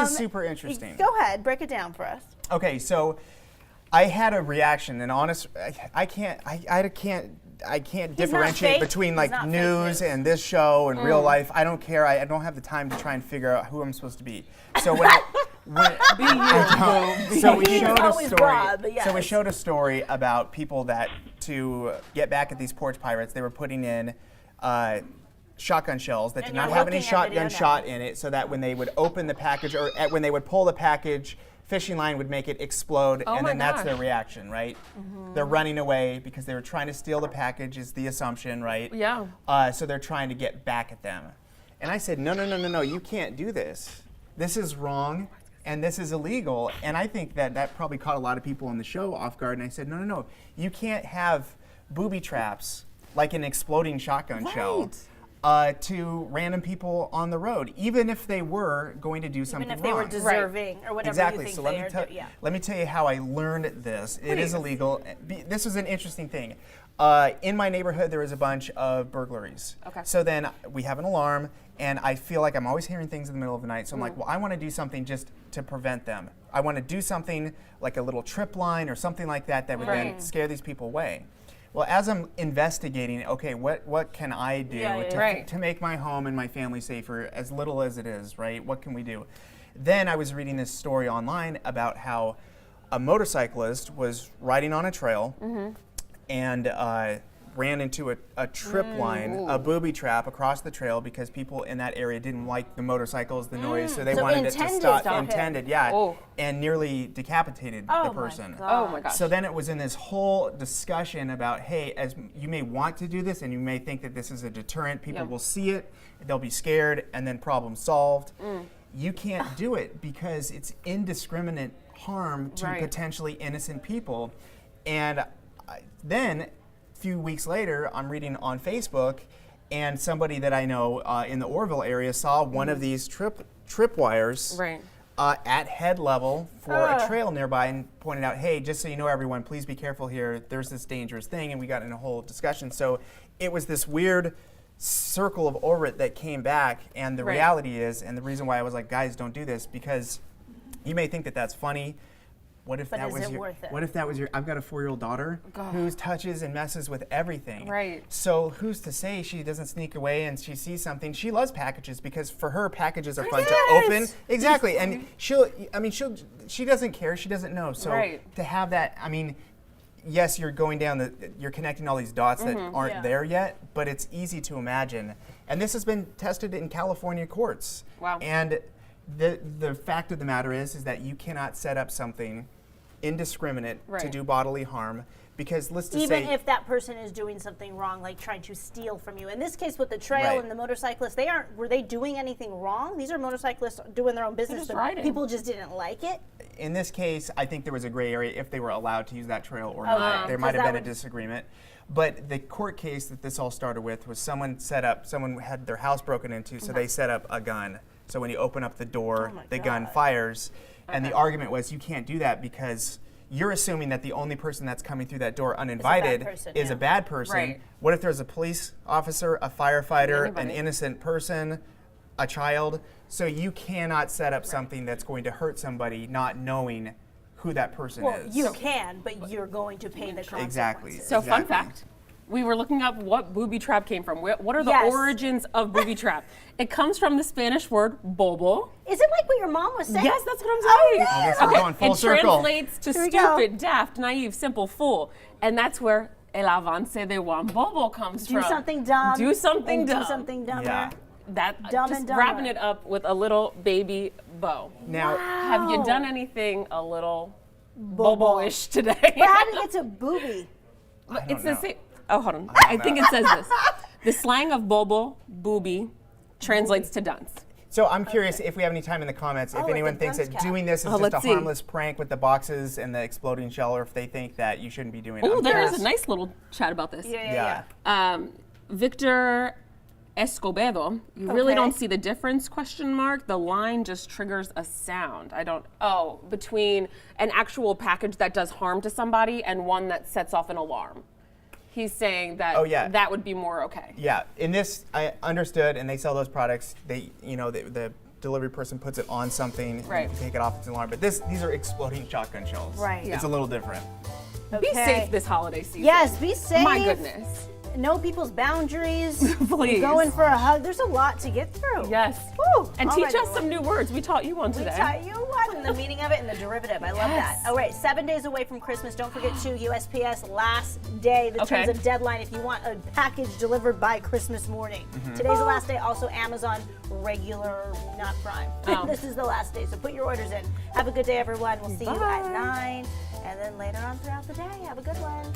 This is super interesting. Go ahead, break it down for us. Okay, so I had a reaction, and honest, I can't differentiate between like news and this show and real life. I don't care. I don't have the time to try and figure out who I'm supposed to be. So we showed a story about people that to get back at these porch pirates, they were putting in shotgun shells that did not have any shotgun shot in it, so that when they would open the package or when they would pull the package, fishing line would make it explode, and then that's their reaction, right? They're running away because they were trying to steal the package, is the assumption, right? Yeah. So they're trying to get back at them. And I said, no, you can't do this. This is wrong, and this is illegal. And I think that probably caught a lot of people on the show off guard, and I said, no, you can't have booby traps like an exploding shotgun shell. To random people on the road, even if they were going to do something wrong. Even if they were deserving or whatever you think so they are. Let me tell you how I learned this. Please. It is illegal. This was an interesting thing. In my neighborhood, there was a bunch of burglaries. Okay. So then we have an alarm, and I feel like I'm always hearing things in the middle of the night. So I'm like, well, I want to do something just to prevent them. I want to do something like a little trip line or something like that would then scare these people away. Well, as I'm investigating, okay, what can I do to make my home and my family safer, as little as it is, right? What can we do? Then I was reading this story online about how a motorcyclist was riding on a trail and ran into a trip line, a booby trap across the trail because people in that area didn't like the motorcycles, the noise, so they wanted it to stop. And nearly decapitated the person. Oh my gosh. So then it was in this whole discussion about, hey, as you may want to do this and you may think that this is a deterrent, people will see it, they'll be scared, and then problem solved. You can't do it because it's indiscriminate harm to potentially innocent people. And then few weeks later, I'm reading on Facebook, and somebody that I know in the Orville area saw one of these trip wires at head level for a trail nearby, and pointed out, hey, just so you know, everyone, please be careful here. There's this dangerous thing, and we got in a whole discussion. So it was this weird circle of orbit that came back, and the reality is, and the reason why I was like, guys, don't do this, because you may think that that's funny. What if that was your? I've got a 4-year-old daughter who touches and messes with everything. Right. So who's to say she doesn't sneak away and she sees something? She loves packages because for her packages are fun to open. Exactly, and she doesn't care. She doesn't know. So to have that, I mean, yes, you're you're connecting all these dots that aren't there yet, but it's easy to imagine. And this has been tested in California courts. Wow. And the fact of the matter is that you cannot set up something indiscriminate to do bodily harm, because let's just say, even if that person is doing something wrong, like trying to steal from you. In this case with the trail and the motorcyclists, were they doing anything wrong? These are motorcyclists doing their own business, but people just didn't like it? In this case, I think there was a gray area if they were allowed to use that trail or not. There might have been a disagreement. But the court case that this all started with was someone had their house broken into, so they set up a gun. So when you open up the door, the gun fires. And the argument was, you can't do that because you're assuming that the only person that's coming through that door uninvited is a bad person. Right. What if there's a police officer, a firefighter, an innocent person, a child? So you cannot set up something that's going to hurt somebody not knowing who that person is. You can, but you're going to pay the consequences. Exactly. So fun fact. We were looking up what booby trap came from. What are the origins of booby trap? It comes from the Spanish word bobo. Is it like what your mom was saying? Yes, that's what I'm saying. I guess we're going full circle. It translates to stupid, daft, naive, simple, fool. And that's where el avance de Juan Bobo comes from. Do something dumb. Do something dumb. Do something dumber. Yeah. That Dumb just and dumber. wrapping it up with a little baby bow. Now, have you done anything a little bobo-ish today? But how did it get to booby? It's the same. Oh, hold on. I think it says this. The slang of bobo, booby, translates to dunce. So I'm curious if we have any time in the comments, if anyone thinks that doing this is just a harmless prank with the boxes and the exploding shell, or if they think that you shouldn't be doing it. Oh, there is a nice little chat about this. Yeah. Victor Escobedo, you really don't see the difference, ? The line just triggers a sound. Between an actual package that does harm to somebody and one that sets off an alarm. He's saying that that would be more okay. Yeah, in this, I understood, and they sell those products. The delivery person puts it on something, Right. and you take it off, it's an alarm. But these are exploding shotgun shells. Right. It's a little different. Be safe this holiday season. Yes, be safe. My goodness. Know people's boundaries. Please. Going for a hug. There's a lot to get through. Yes. Woo. And All teach right, us everyone. some new words. We taught you one today. We taught you one, the meaning of it and the derivative. I love Yes. that. All right, 7 days away from Christmas. Don't forget to USPS last day, the terms of deadline if you want a package delivered by Christmas morning. Today's the last day. Also Amazon regular, not Prime. Oh. This is the last day, so put your orders in. Have a good day, everyone. We'll see you at 9, and then later on throughout the day. Have a good one.